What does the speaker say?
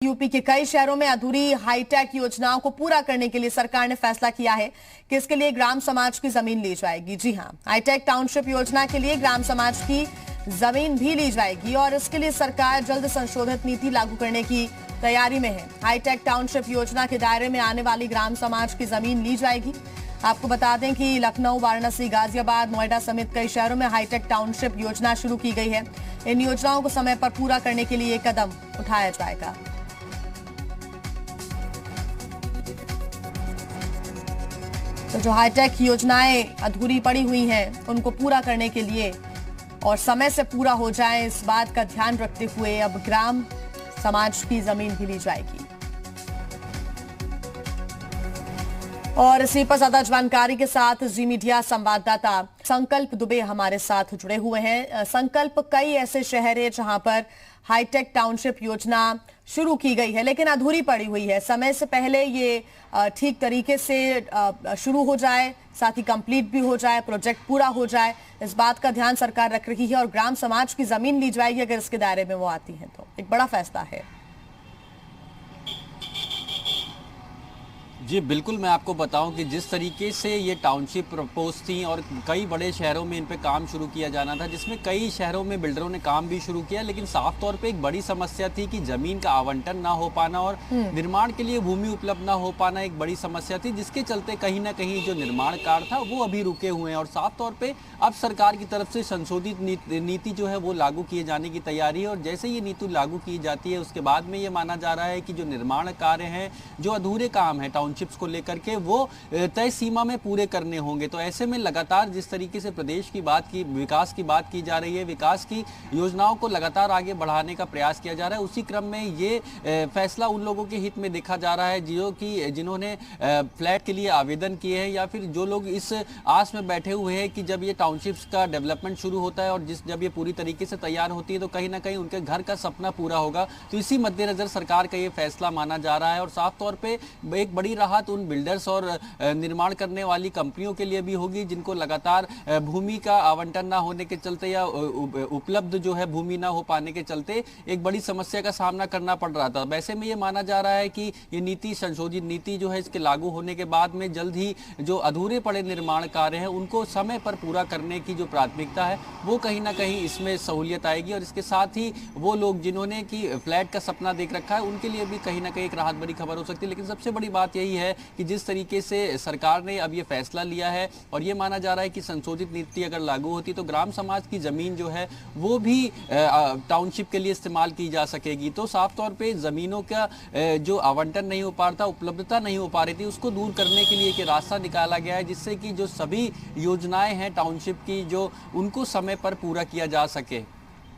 UP के कई शहरों में अधूरी हाईटेक योजनाओं को पूरा करने के लिए सरकार ने फैसला किया है कि इसके लिए ग्राम समाज की जमीन ली जाएगी। जी हां, हाईटेक टाउनशिप योजना के लिए ग्राम समाज की जमीन भी ली जाएगी और इसके लिए सरकार जल्द संशोधित नीति लागू करने की तैयारी में है। हाईटेक टाउनशिप योजना के दायरे में आने वाली ग्राम समाज की जमीन ली जाएगी। आपको बता दें कि लखनऊ, वाराणसी, गाजियाबाद, नोएडा समेत कई शहरों में हाईटेक टाउनशिप योजना शुरू की गई है। इन योजनाओं को समय पर पूरा करने के लिए कदम उठाया जाएगा। तो जो हाईटेक योजनाएं अधूरी पड़ी हुई हैं, उनको पूरा करने के लिए और समय से पूरा हो जाए, इस बात का ध्यान रखते हुए अब ग्राम समाज की जमीन भी ली जाएगी। और इसी पर ज्यादा जानकारी के साथ जी मीडिया संवाददाता संकल्प दुबे हमारे साथ जुड़े हुए हैं। संकल्प, कई ऐसे शहर है जहां पर हाईटेक टाउनशिप योजना शुरू की गई है लेकिन अधूरी पड़ी हुई है। समय से पहले ये ठीक तरीके से शुरू हो जाए, साथ ही कंप्लीट भी हो जाए, प्रोजेक्ट पूरा हो जाए, इस बात का ध्यान सरकार रख रही है और ग्राम समाज की जमीन ली जाएगी अगर इसके दायरे में वो आती है। तो एक बड़ा फैसला है। जी बिल्कुल, मैं आपको बताऊं कि जिस तरीके से ये टाउनशिप प्रपोज थी और कई बड़े शहरों में इन पे काम शुरू किया जाना था, जिसमें कई शहरों में बिल्डरों ने काम भी शुरू किया, लेकिन साफ तौर पे एक बड़ी समस्या थी कि जमीन का आवंटन ना हो पाना और निर्माण के लिए भूमि उपलब्ध ना हो पाना एक बड़ी समस्या थी, जिसके चलते कहीं ना कहीं जो निर्माण कार्य था वो अभी रुके हुए हैं। और साफ तौर पर अब सरकार की तरफ से संशोधित नीति जो है वो लागू किए जाने की तैयारी है और जैसे ये नीति लागू की जाती है उसके बाद में ये माना जा रहा है कि जो निर्माण कार्य हैं, जो अधूरे काम है टाउनशिप्स को लेकर के, वो तय सीमा में पूरे करने होंगे। तो ऐसे में लगातार जिस तरीके से प्रदेश की बात की, विकास की बात की जा रही है, विकास की योजनाओं को लगातार आगे बढ़ाने का प्रयास किया जा रहा है, उसी क्रम में ये फैसला उन लोगों के हित में देखा जा रहा है जिन्होंने फ्लैट के लिए आवेदन किए हैं या फिर जो लोग इस आस में बैठे हुए हैं कि जब ये टाउनशिप्स का डेवलपमेंट शुरू होता है और जब ये पूरी तरीके से तैयार होती है तो कहीं ना कहीं उनके घर का सपना पूरा होगा। तो इसी मद्देनजर सरकार का ये फैसला माना जा रहा है और साफ तौर पे एक बड़ी राहत उन बिल्डर्स और निर्माण करने वाली कंपनियों के लिए भी होगी जिनको लगातार भूमि का आवंटन ना होने के चलते या उपलब्ध जो है भूमि ना हो पाने के चलते एक बड़ी समस्या का सामना करना पड़ रहा था। वैसे में ये माना जा रहा है कि ये नीति, संशोधित नीति जो है, इसके लागू होने के बाद में जल्द ही जो अधूरे पड़े निर्माण कार्य हैं उनको समय पर पूरा करने की जो प्राथमिकता है वो कहीं ना कहीं इसमें सहूलियत आएगी और इसके साथ ही वो लोग जिन्होंने कि फ्लैट का सपना देख रखा है उनके लिए भी कहीं ना कहीं एक राहत भरी खबर हो सकती है। लेकिन सबसे बड़ी बात यही है कि जिस तरीके से सरकार ने अब ये फैसला लिया है और ये माना जा रहा है कि संशोधित नीति अगर लागू होती तो ग्राम समाज की जमीन जो है वो भी टाउनशिप के लिए इस्तेमाल की जा सकेगी। तो साफ तौर पे जमीनों का जो आवंटन नहीं हो पा रहा था, उपलब्धता नहीं हो पा रही थी, उसको दूर करने के लिए एक रास्ता निकाला गया है जिससे कि जो सभी योजनाएं हैं टाउनशिप की जो उनको समय पर पूरा किया जा सके।